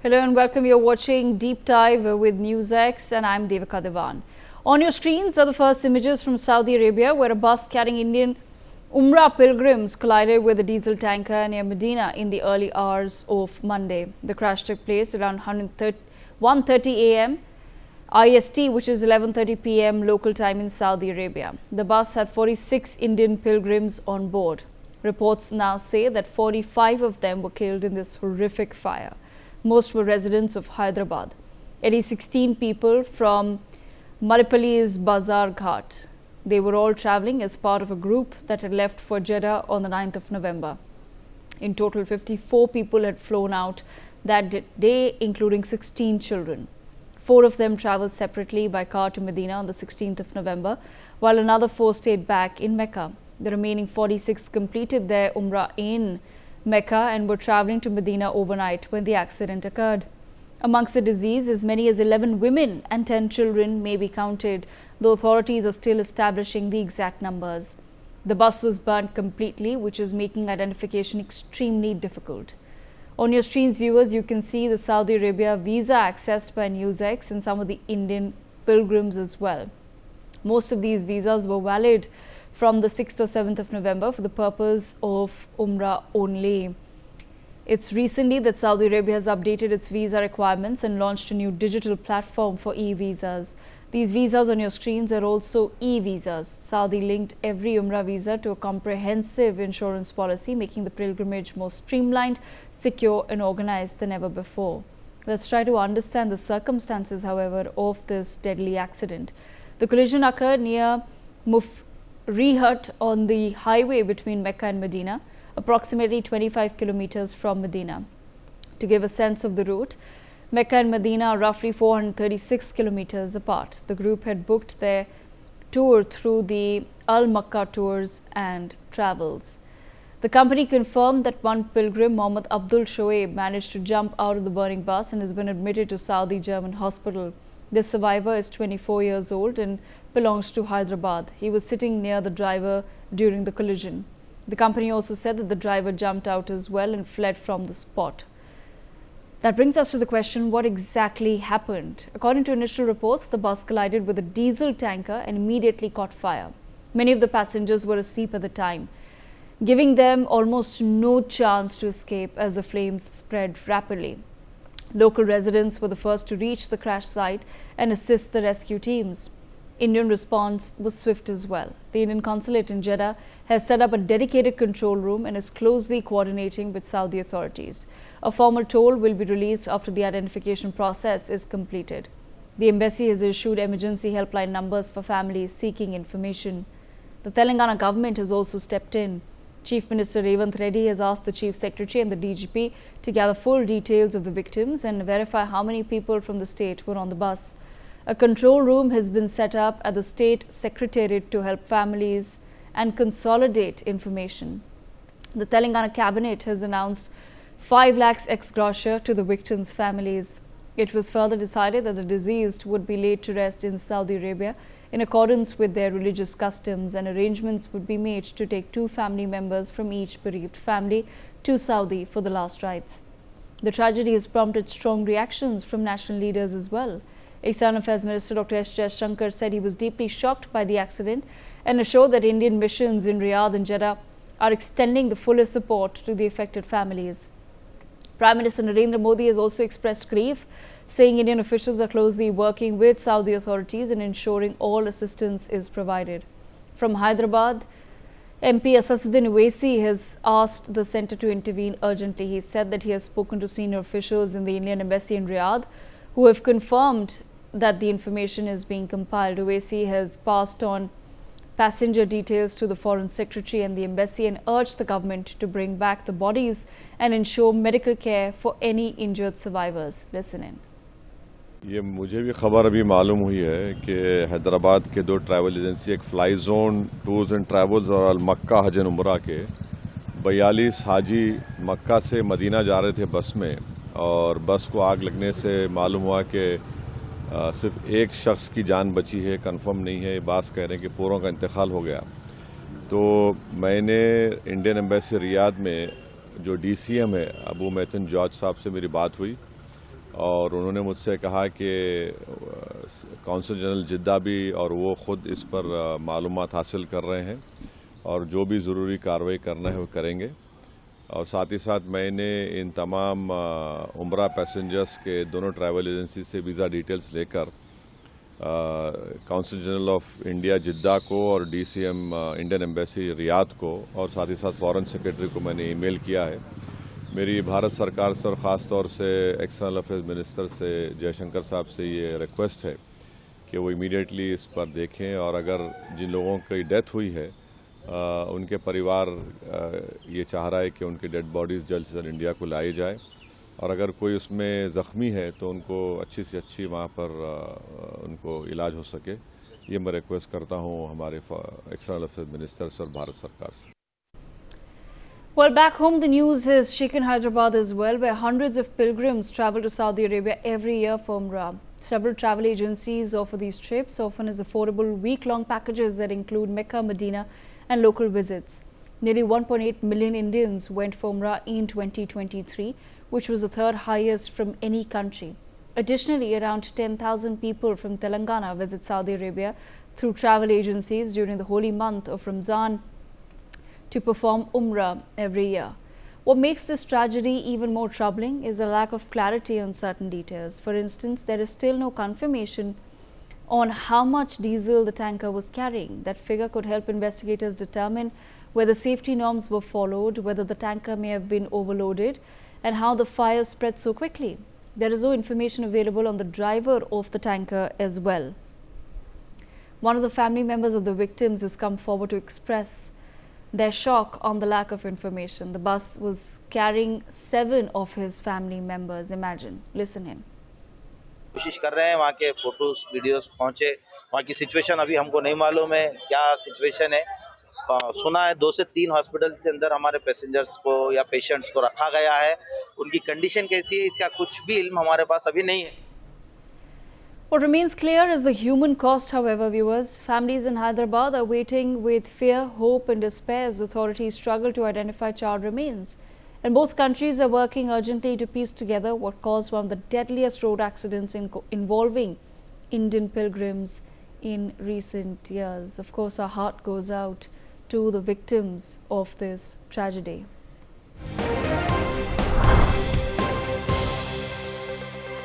Hello and welcome. You're watching Deep Dive with NewsX and I'm Devika Devan. On your screens are the first images from Saudi Arabia, where a bus carrying Indian Umrah pilgrims collided with a diesel tanker near Medina in the early hours of Monday. The crash took place around 1:30 a.m. IST, which is 11:30 p.m. local time in Saudi Arabia. The bus had 46 Indian pilgrims on board. Reports now say that 45 of them were killed in this horrific fire. Most were residents of Hyderabad. At least 16 people from Maripalli's Bazar Ghat. They were all travelling as part of a group that had left for Jeddah on the 9th of November. In total, 54 people had flown out that day, including 16 children. 4 of them travelled separately by car to Medina on the 16th of November, while another 4 stayed back in Mecca. The remaining 46 completed their Umrah in Mecca and were travelling to Medina overnight when the accident occurred. Amongst the deceased, as many as 11 women and 10 children may be counted, though authorities are still establishing the exact numbers. The bus was burnt completely, which is making identification extremely difficult. On your screens, viewers, you can see the Saudi Arabia visa accessed by NewsX and some of the Indian pilgrims as well. Most of these visas were valid from the 6th or 7th of November for the purpose of Umrah only. It's recently that Saudi Arabia has updated its visa requirements and launched a new digital platform for e-visas. These visas on your screens are also e-visas. Saudi linked every Umrah visa to a comprehensive insurance policy, making the pilgrimage more streamlined, secure and organized than ever before. Let's try to understand the circumstances, however, of this deadly accident. The collision occurred near Rihat on the highway between Mecca and Medina, approximately 25 kilometers from Medina. To give a sense of the route, Mecca and Medina are roughly 436 kilometers apart. The group had booked their tour through the Al Makkah Tours and Travels. The company confirmed that one pilgrim, Mohammed Abdul Shoaib, managed to jump out of the burning bus and has been admitted to Saudi German hospital. This survivor is 24 years old and belongs to Hyderabad. He was sitting near the driver during the collision. The company also said that the driver jumped out as well and fled from the spot. That brings us to the question, what exactly happened? According to initial reports, the bus collided with a diesel tanker and immediately caught fire. Many of the passengers were asleep at the time, giving them almost no chance to escape as the flames spread rapidly. Local residents were the first to reach the crash site and assist the rescue teams. Indian response was swift as well. The Indian consulate in Jeddah has set up a dedicated control room and is closely coordinating with Saudi authorities. A formal toll will be released after the identification process is completed. The embassy has issued emergency helpline numbers for families seeking information. The Telangana government has also stepped in. Chief Minister Revanth Reddy has asked the Chief Secretary and the DGP to gather full details of the victims and verify how many people from the state were on the bus. A control room has been set up at the State Secretariat to help families and consolidate information. The Telangana Cabinet has announced 5 lakhs ex gratia to the victims' families. It was further decided that the deceased would be laid to rest in Saudi Arabia in accordance with their religious customs, and arrangements would be made to take 2 family members from each bereaved family to Saudi for the last rites. The tragedy has prompted strong reactions from national leaders as well. External Affairs Minister Dr. S. Jaishankar said he was deeply shocked by the accident and assured that Indian missions in Riyadh and Jeddah are extending the fullest support to the affected families. Prime Minister Narendra Modi has also expressed grief, saying Indian officials are closely working with Saudi authorities and ensuring all assistance is provided. From Hyderabad, MP Asaduddin Owaisi has asked the centre to intervene urgently. He said that he has spoken to senior officials in the Indian Embassy in Riyadh who have confirmed that the information is being compiled. Owaisi has passed on passenger details to the Foreign Secretary and the Embassy and urged the government to bring back the bodies and ensure medical care for any injured survivors. Listen in. ये मुझे भी खबर अभी मालूम हुई है कि हैदराबाद के 2 ट्रैवल एजेंसी, एक fly zone tours and travels और अल मक्का हज एंड उमरा के 42 हाजी मक्का से मदीना जा रहे थे बस में, और बस को आग लगने से मालूम हुआ कि सिर्फ एक शख्स की जान बची है, कंफर्म नहीं है, बात कह रहे हैं कि पूरों का इंतकाल हो गया। तो मैंने इंडियन एम्बेसी रियाद में जो DCM है अबू मैथन जॉर्ज साहब से मेरी बात हुई और उन्होंने मुझसे कहा कि कौंसल जनरल जिद्दा भी और वो ख़ुद इस पर मालूमात हासिल कर रहे हैं और जो भी ज़रूरी कार्रवाई करना है वो करेंगे। और साथ ही साथ मैंने इन तमाम उम्रा पैसेंजर्स के दोनों ट्रैवल एजेंसी से वीज़ा डिटेल्स लेकर कौंसल जनरल ऑफ इंडिया जिद्दा को और DCM इंडियन एम्बेसी रियाद को और साथ ही साथ फॉरेन सेक्रेटरी को मैंने ईमेल किया है। मेरी भारत सरकार से और ख़ास तौर से एक्सटर्नल अफेयर्स मिनिस्टर से जयशंकर साहब से ये रिक्वेस्ट है कि वो इमीडिएटली इस पर देखें और अगर जिन लोगों की डेथ हुई है उनके परिवार ये चाह रहा है कि उनकी डेड बॉडीज़ जल्द से जल्द इंडिया को लाई जाए और अगर कोई उसमें ज़ख्मी है तो उनको अच्छी से अच्छी वहाँ पर उनको इलाज हो सके। ये मैं रिक्वेस्ट करता हूँ हमारे एक्सटर्नल अफेयर्स मिनिस्टर से और भारत सरकार से। Well, back home, the news has shaken Hyderabad as well, where hundreds of pilgrims travel to Saudi Arabia every year for Umrah. Several travel agencies offer these trips, often as affordable week-long packages that include Mecca, Medina and local visits. Nearly 1.8 million Indians went for Umrah in 2023, which was the third highest from any country. Additionally, around 10,000 people from Telangana visit Saudi Arabia through travel agencies during the holy month of Ramzan to perform Umrah every year. What makes this tragedy even more troubling is the lack of clarity on certain details. For instance, there is still no confirmation on how much diesel the tanker was carrying. That figure could help investigators determine whether safety norms were followed, whether the tanker may have been overloaded, and how the fire spread so quickly. There is no information available on the driver of the tanker as well. One of the family members of the victims has come forward to express their shock on the lack of information. The bus was carrying 7 of his family members. Imagine, listen in. कोशिश कर रहे हैं, वहाँ के photos videos पहुँचे। वहाँ की situation अभी हमको नहीं मालूम है क्या सिचुएशन है। सुना है 2 से 3 हॉस्पिटल्स के अंदर हमारे पैसेंजर्स को या पेशेंट्स को रखा गया है। उनकी कंडीशन कैसी है इसका कुछ भी इल्म हमारे पास अभी नहीं है। What remains clear is the human cost, however, viewers. Families in Hyderabad are waiting with fear, hope and despair as authorities struggle to identify charred remains. And both countries are working urgently to piece together what caused one of the deadliest road accidents involving Indian pilgrims in recent years. Of course, our heart goes out to the victims of this tragedy.